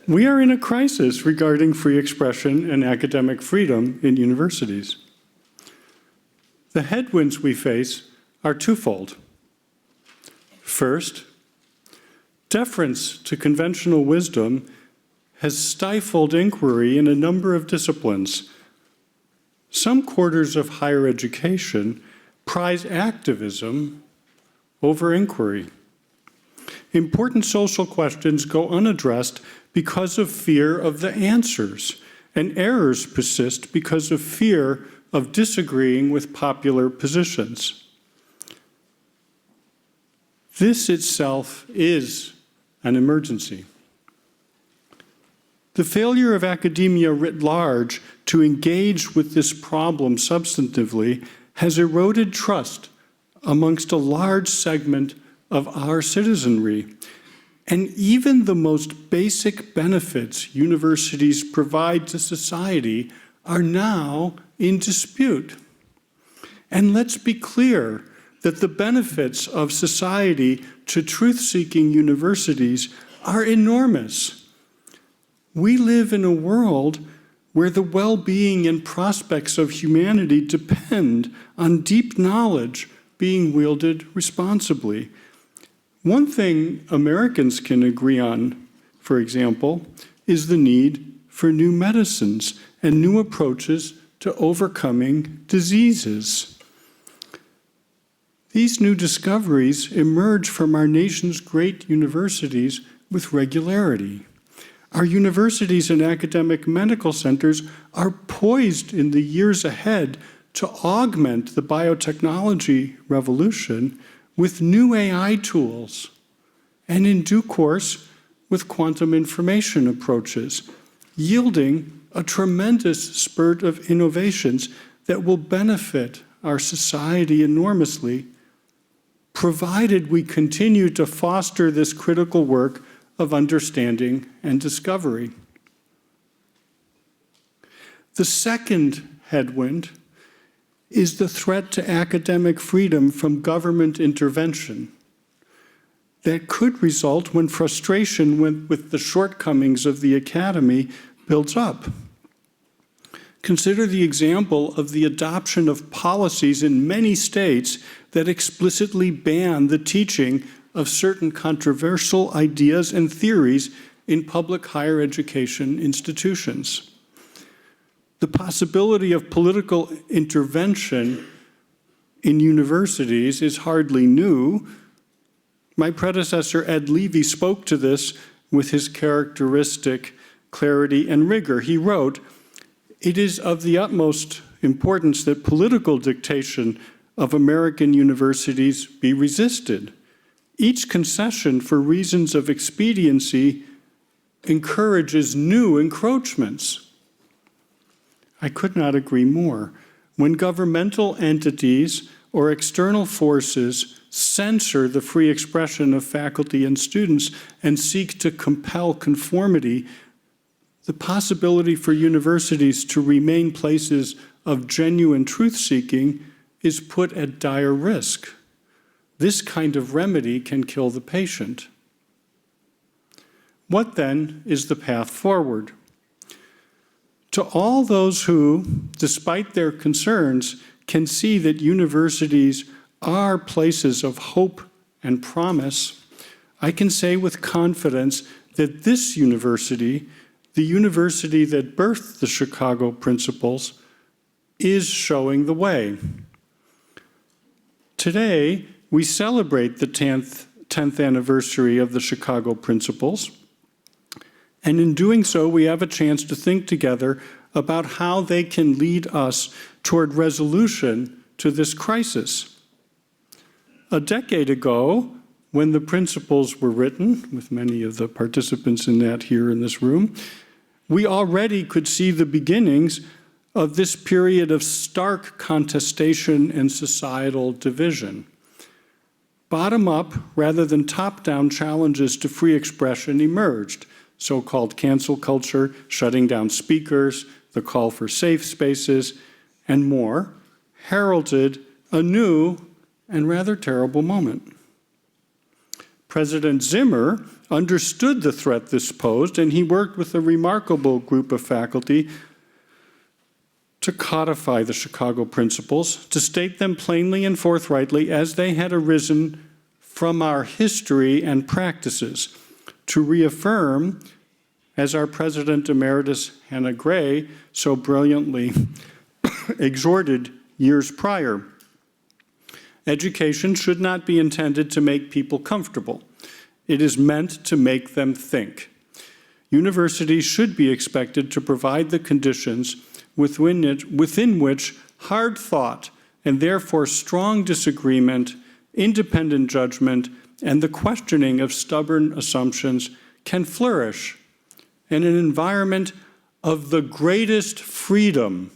We are in a crisis regarding free expression and academic freedom in universities. The headwinds we face are twofold. First, deference to conventional wisdom has stifled inquiry in a number of disciplines. Some quarters of higher education prize activism over inquiry. Important social questions go unaddressed because of fear of the answers, and errors persist because of fear of disagreeing with popular positions. This itself is an emergency. The failure of academia writ large to engage with this problem substantively has eroded trust amongst a large segment of our citizenry. And even the most basic benefits universities provide to society are now in dispute. And let's be clear that the benefits of society to truth-seeking universities are enormous. We live in a world where the well-being and prospects of humanity depend on deep knowledge being wielded responsibly. One thing Americans can agree on, for example, is the need for new medicines and new approaches to overcoming diseases. These new discoveries emerge from our nation's great universities with regularity. Our universities and academic medical centers are poised in the years ahead to augment the biotechnology revolution with new AI tools, and in due course with quantum information approaches, yielding a tremendous spurt of innovations that will benefit our society enormously, provided we continue to foster this critical work of understanding and discovery. The second headwind is the threat to academic freedom from government intervention that could result when frustration with the shortcomings of the academy builds up. Consider the example of the adoption of policies in many states that explicitly ban the teaching of certain controversial ideas and theories in public higher education institutions. The possibility of political intervention in universities is hardly new. My predecessor, Ed Levy, spoke to this with his characteristic clarity and rigor. He wrote, "It is of the utmost importance that political dictation of American universities be resisted. Each concession for reasons of expediency encourages new encroachments." I could not agree more. When governmental entities or external forces censor the free expression of faculty and students and seek to compel conformity, the possibility for universities to remain places of genuine truth-seeking is put at dire risk. This kind of remedy can kill the patient. What then is the path forward? To all those who, despite their concerns, can see that universities are places of hope and promise, I can say with confidence that this university, the university that birthed the Chicago Principles, is showing the way. Today, we celebrate the 10th anniversary of the Chicago Principles. And in doing so, we have a chance to think together about how they can lead us toward resolution to this crisis. A decade ago, when the principles were written, with many of the participants in that here in this room, we already could see the beginnings of this period of stark contestation and societal division. Bottom-up rather than top-down challenges to free expression emerged. So-called cancel culture, shutting down speakers, the call for safe spaces, and more, heralded a new and rather terrible moment. President Zimmer understood the threat this posed, and he worked with a remarkable group of faculty to codify the Chicago principles, to state them plainly and forthrightly as they had arisen from our history and practices, to reaffirm, as our President Emeritus Hannah Gray so brilliantly exhorted years prior. Education should not be intended to make people comfortable. It is meant to make them think. Universities should be expected to provide the conditions within which hard thought and therefore strong disagreement, independent judgment, and the questioning of stubborn assumptions can flourish in an environment of the greatest freedom.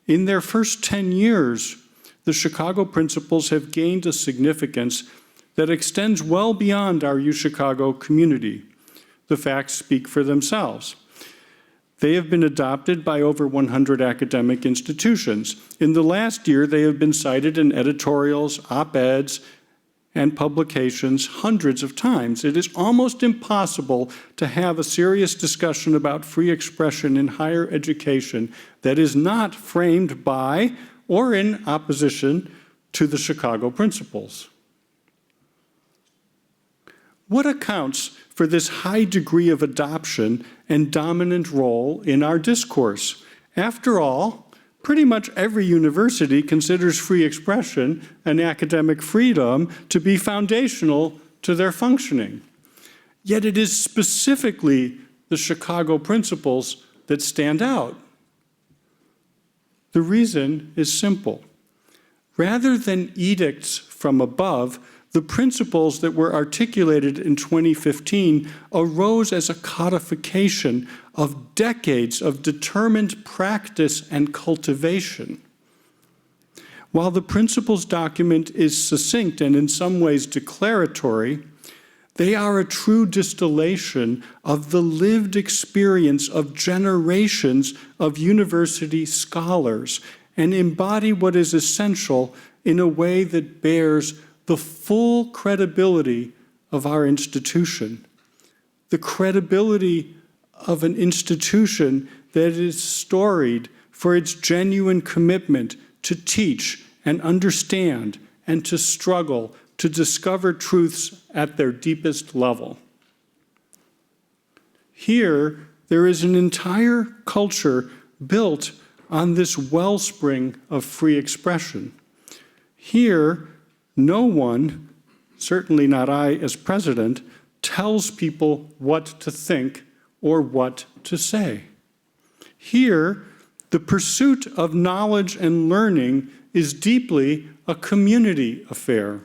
In their first 10 years, the Chicago principles have gained a significance that extends well beyond our UChicago community. The facts speak for themselves. They have been adopted by over 100 academic institutions. In the last year, they have been cited in editorials, op-eds, and publications hundreds of times. It is almost impossible to have a serious discussion about free expression in higher education that is not framed by or in opposition to the Chicago principles. What accounts for this high degree of adoption and dominant role in our discourse? After all, pretty much every university considers free expression and academic freedom to be foundational to their functioning. Yet it is specifically the Chicago principles that stand out. The reason is simple. Rather than edicts from above, the principles that were articulated in 2015 arose as a codification of decades of determined practice and cultivation. While the principles document is succinct and in some ways declaratory, they are a true distillation of the lived experience of generations of university scholars and embody what is essential in a way that bears the full credibility of our institution, the credibility of an institution that is storied for its genuine commitment to teach and understand and to struggle to discover truths at their deepest level. Here, there is an entire culture built on this wellspring of free expression. Here, no one, certainly not I as president, tells people what to think or what to say. Here, the pursuit of knowledge and learning is deeply a community affair.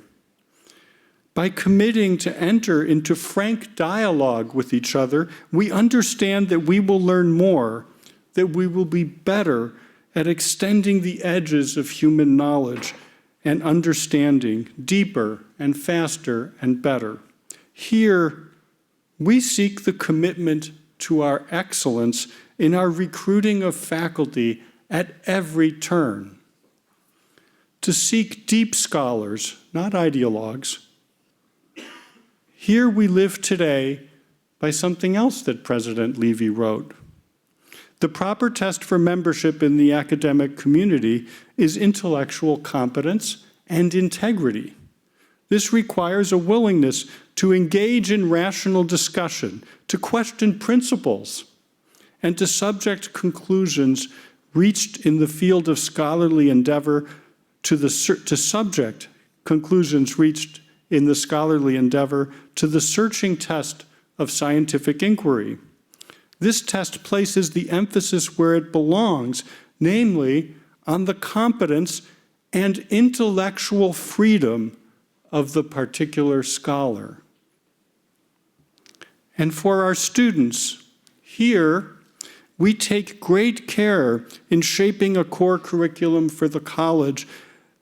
By committing to enter into frank dialogue with each other, we understand that we will learn more, that we will be better at extending the edges of human knowledge and understanding deeper and faster and better. Here, we seek the commitment to our excellence in our recruiting of faculty at every turn. To seek deep scholars, not ideologues. Here we live today by something else that President Levy wrote. The proper test for membership in the academic community is intellectual competence and integrity. This requires a willingness to engage in rational discussion, to question principles, and to subject conclusions reached in the field of scholarly endeavor to subject conclusions reached in the scholarly endeavor to the searching test of scientific inquiry. This test places the emphasis where it belongs, namely on the competence and intellectual freedom of the particular scholar. And for our students, here, we take great care in shaping a core curriculum for the college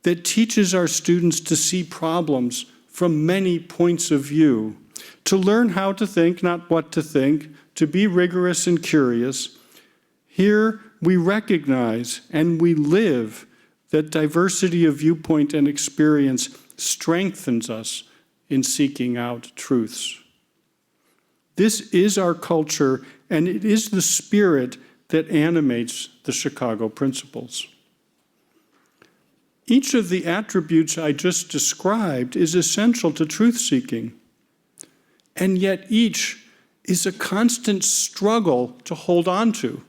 that teaches our students to see problems from many points of view, to learn how to think, not what to think, to be rigorous and curious. Here, we recognize and we live that diversity of viewpoint and experience strengthens us in seeking out truths. This is our culture, and it is the spirit that animates the Chicago Principles. Each of the attributes I just described is essential to truth-seeking, and yet each is a constant struggle to hold on to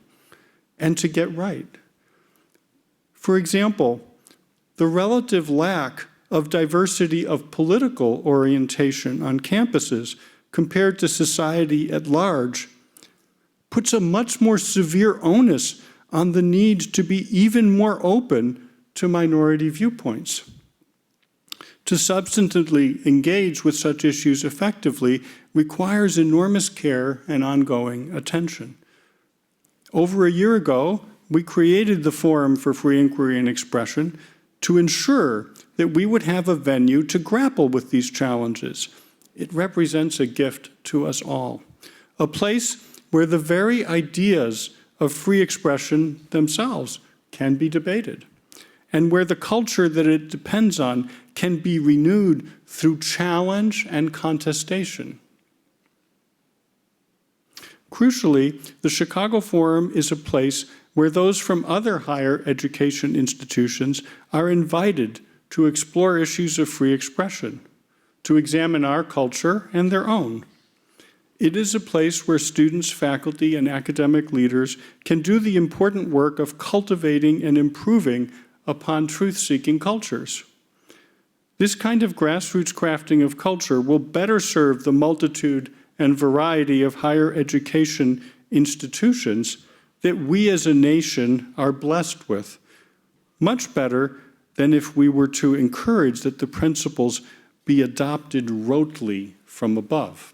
and to get right. For example, the relative lack of diversity of political orientation on campuses compared to society at large puts a much more severe onus on the need to be even more open to minority viewpoints. To substantively engage with such issues effectively requires enormous care and ongoing attention. Over a year ago, we created the Forum for Free Inquiry and Expression to ensure that we would have a venue to grapple with these challenges. It represents a gift to us all, a place where the very ideas of free expression themselves can be debated, and where the culture that it depends on can be renewed through challenge and contestation. Crucially, the Chicago Forum is a place where those from other higher education institutions are invited to explore issues of free expression, to examine our culture and their own. It is a place where students, faculty, and academic leaders can do the important work of cultivating and improving upon truth-seeking cultures. This kind of grassroots crafting of culture will better serve the multitude and variety of higher education institutions that we as a nation are blessed with, much better than if we were to encourage that the principles be adopted rotely from above.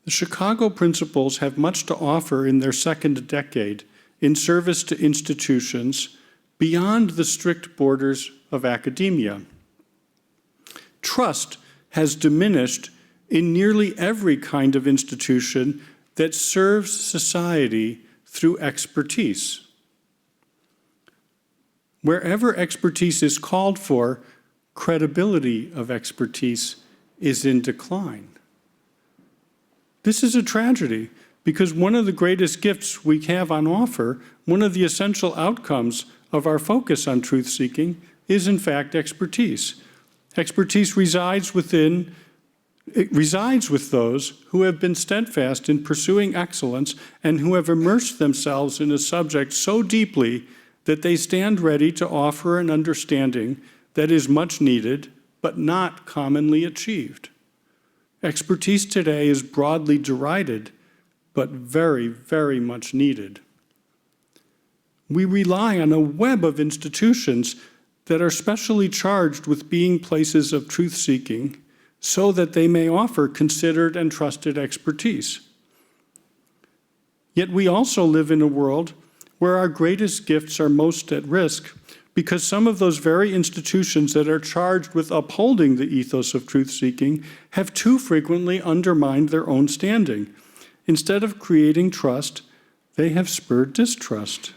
The Chicago Principles have much to offer in their second decade in service to institutions beyond the strict borders of academia. Trust has diminished in nearly every kind of institution that serves society through expertise. Wherever expertise is called for, credibility of expertise is in decline. This is a tragedy because one of the greatest gifts we have on offer, one of the essential outcomes of our focus on truth-seeking is in fact expertise. Expertise resides with those who have been steadfast in pursuing excellence and who have immersed themselves in a subject so deeply that they stand ready to offer an understanding that is much needed but not commonly achieved. Expertise today is broadly derided, but very, very much needed. We rely on a web of institutions that are specially charged with being places of truth-seeking so that they may offer considered and trusted expertise. Yet we also live in a world where our greatest gifts are most at risk because some of those very institutions that are charged with upholding the ethos of truth-seeking have too frequently undermined their own standing. Instead of creating trust, they have spurred distrust.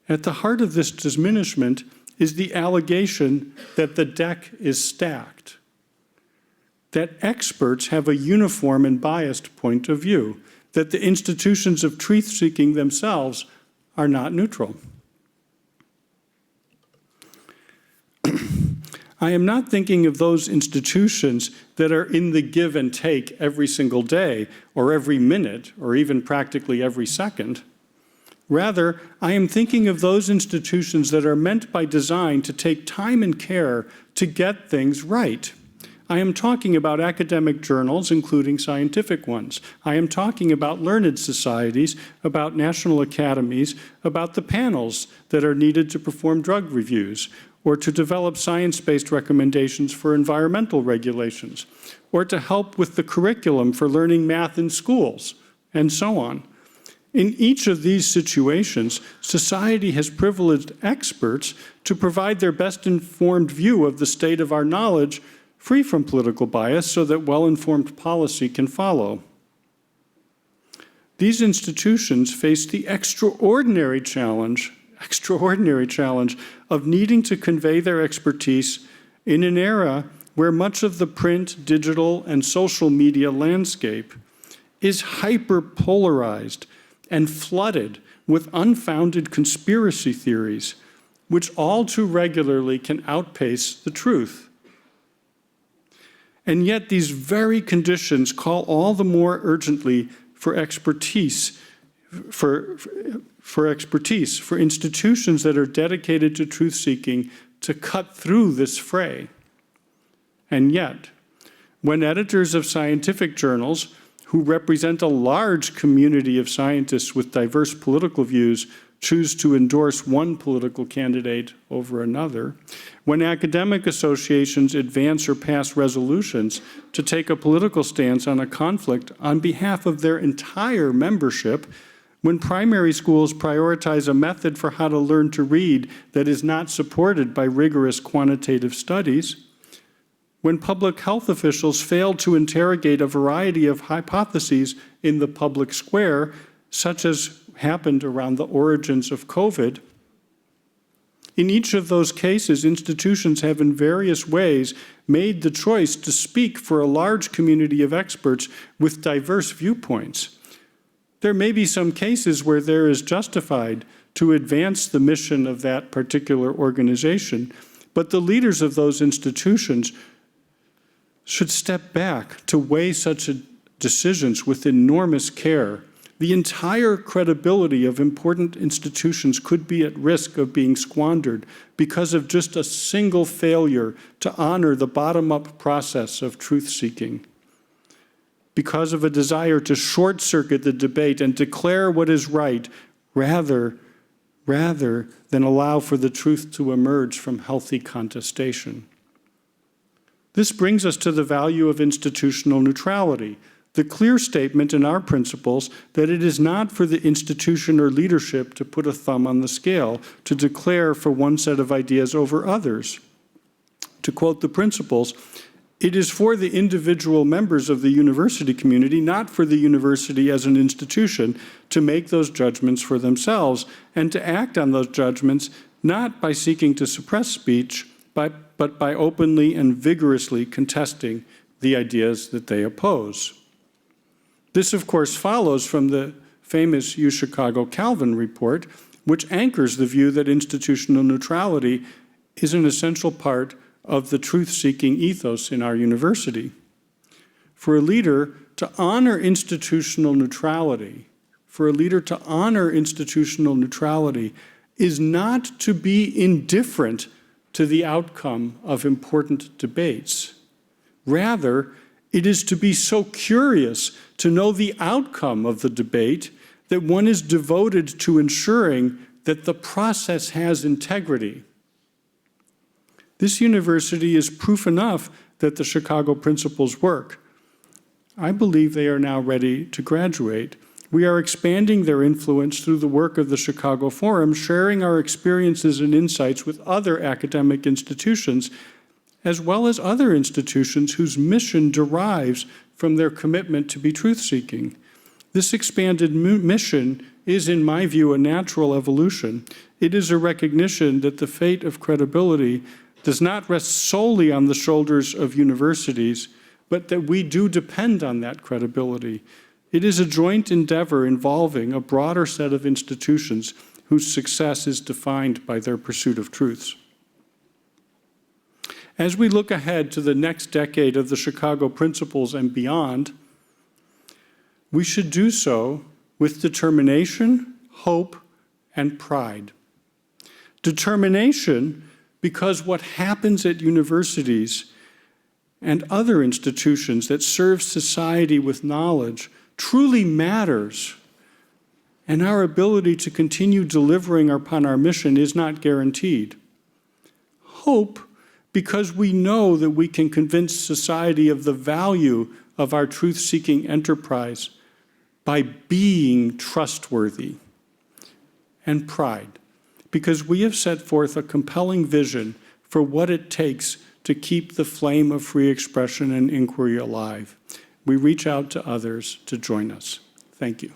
At the heart of this diminishment is the allegation that the deck is stacked, that experts have a uniform and biased point of view, that the institutions of truth-seeking themselves are not neutral. I am not thinking of those institutions that are in the give and take every single day or every minute or even practically every second. Rather, I am thinking of those institutions that are meant by design to take time and care to get things right. I am talking about academic journals, including scientific ones. I am talking about learned societies, about national academies, about the panels that are needed to perform drug reviews, or to develop science-based recommendations for environmental regulations, or to help with the curriculum for learning math in schools, and so on. In each of these situations, society has privileged experts to provide their best-informed view of the state of our knowledge, free from political bias, so that well-informed policy can follow. These institutions face the extraordinary challenge of needing to convey their expertise in an era where much of the print, digital, and social media landscape is hyper-polarized and flooded with unfounded conspiracy theories, which all too regularly can outpace the truth. And yet these very conditions call all the more urgently for expertise, for institutions that are dedicated to truth-seeking to cut through this fray. And yet, when editors of scientific journals who represent a large community of scientists with diverse political views choose to endorse one political candidate over another, when academic associations advance or pass resolutions to take a political stance on a conflict on behalf of their entire membership, when primary schools prioritize a method for how to learn to read that is not supported by rigorous quantitative studies, when public health officials fail to interrogate a variety of hypotheses in the public square, such as happened around the origins of COVID, in each of those cases, institutions have in various ways made the choice to speak for a large community of experts with diverse viewpoints. There may be some cases where there is justified to advance the mission of that particular organization, but the leaders of those institutions should step back to weigh such decisions with enormous care. The entire credibility of important institutions could be at risk of being squandered because of just a single failure to honor the bottom-up process of truth-seeking, because of a desire to short-circuit the debate and declare what is right rather than allow for the truth to emerge from healthy contestation. This brings us to the value of institutional neutrality, the clear statement in our principles that it is not for the institution or leadership to put a thumb on the scale, to declare for one set of ideas over others. To quote the principles, it is for the individual members of the university community, not for the university as an institution, to make those judgments for themselves and to act on those judgments not by seeking to suppress speech, but by openly and vigorously contesting the ideas that they oppose. This, of course, follows from the famous UChicago Calvin report, which anchors the view that institutional neutrality is an essential part of the truth-seeking ethos in our university. For a leader to honor institutional neutrality, is not to be indifferent to the outcome of important debates. Rather, it is to be so curious to know the outcome of the debate that one is devoted to ensuring that the process has integrity. This university is proof enough that the Chicago principles work. I believe they are now ready to graduate. We are expanding their influence through the work of the Chicago Forum, sharing our experiences and insights with other academic institutions, as well as other institutions whose mission derives from their commitment to be truth-seeking. This expanded mission is, in my view, a natural evolution. It is a recognition that the fate of credibility does not rest solely on the shoulders of universities, but that we do depend on that credibility. It is a joint endeavor involving a broader set of institutions whose success is defined by their pursuit of truths. As we look ahead to the next decade of the Chicago principles and beyond, we should do so with determination, hope, and pride. Determination, because what happens at universities and other institutions that serve society with knowledge truly matters, and our ability to continue delivering upon our mission is not guaranteed. Hope, because we know that we can convince society of the value of our truth-seeking enterprise by being trustworthy. And pride, because we have set forth a compelling vision for what it takes to keep the flame of free expression and inquiry alive. We reach out to others to join us. Thank you.